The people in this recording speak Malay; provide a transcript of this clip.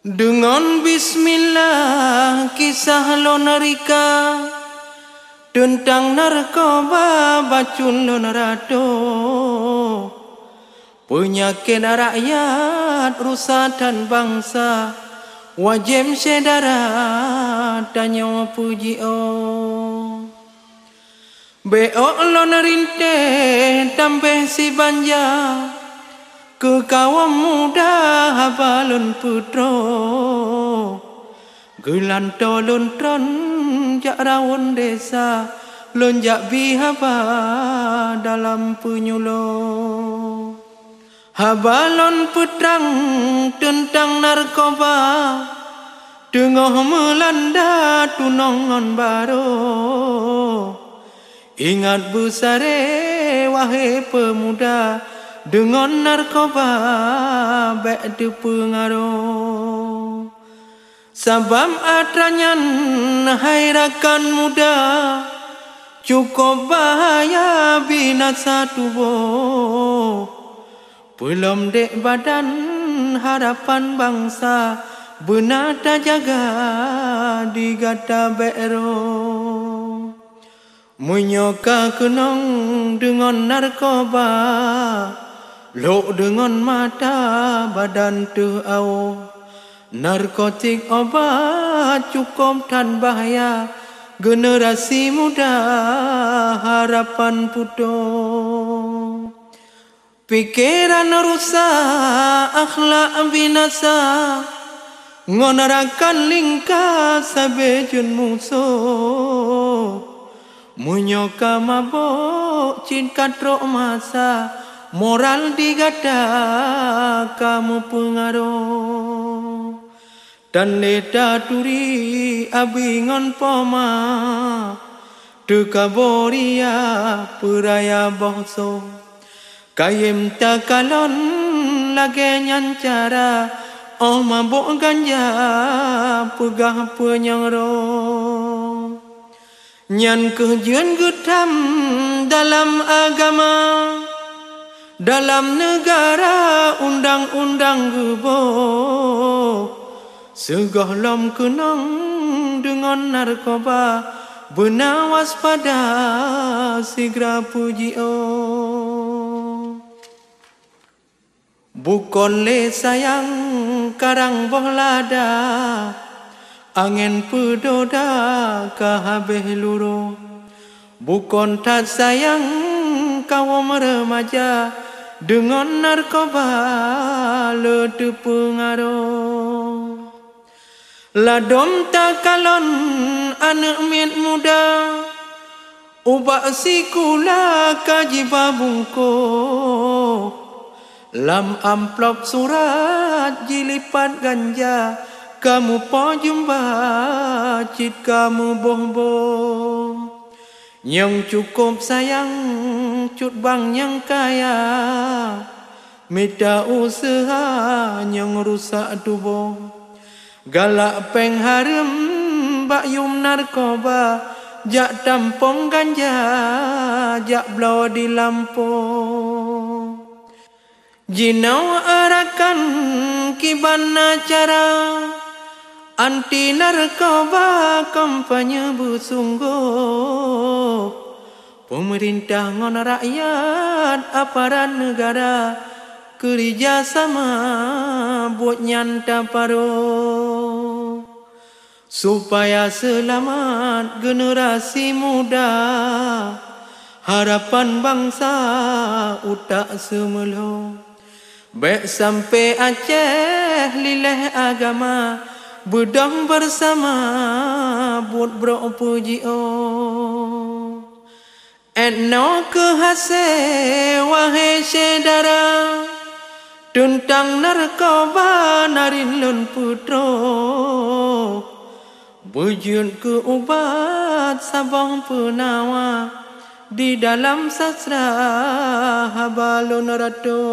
Dengan bismillah kisah lonarika tentang narkoba bacun lonarado, penyakit rakyat rusatan bangsa wajem sedara tanya puji beok lonarinte tambah si banja ke kawan muda habalun putro gelanto lontron jak rawon desa lonjak bihaba dalam penyulo habalon putrang tentang narkoba tengah melanda tunongon baru ingat besare wahai pemuda dengan narkoba baik dipengaruh sabam atranyan hairakan muda cukup bahaya binasa tubuh belum dek badan harapan bangsa benar tak jaga digata bero menyoka kenong dengan narkoba lok dengan mata badan tu au narkotik obat cukup tan bahaya generasi muda harapan putus pikiran rusak akhlak binasa ngonarakan lingkar sabejun musuh menyoka mabok cinta trok masa moral digada kamu pengaruh dan leda turi abingon poma dekaboria peraya bangso kayem takalon lagi nyancara oh mabok ganja pegah penyangro nyan kejian getam dalam agama dalam negara undang-undang gebo segahlam kenang dengan narkoba benar waspada segera puji bukan le sayang karang bohlada angin pedoda kahabeh luru bukan tak sayang kau remaja dengan narkoba ledu pengaruh ladom takalon anak mit muda ubak sikula kaji babungko lam amplop surat jilipat ganja kamu po jumpa cit kamu boh-boh yang cukup sayang cut bang yang kaya minta usaha yang rusak tubuh galak pengharum bak yum narkoba jak tampung ganja jak blow di lampung jinau arakan kibana cara anti narkoba kampanye bersungguh pemerintah ngon rakyat aparat negara kerjasama buat nyanta paruh supaya selamat generasi muda harapan bangsa utak semelo baik sampai Aceh lilih agama bedang bersama buat bro puji etno kehase wahai sedara tentang narkoba narin lun putro bujun ke ubat sabang penawa di dalam sastra habalun ratu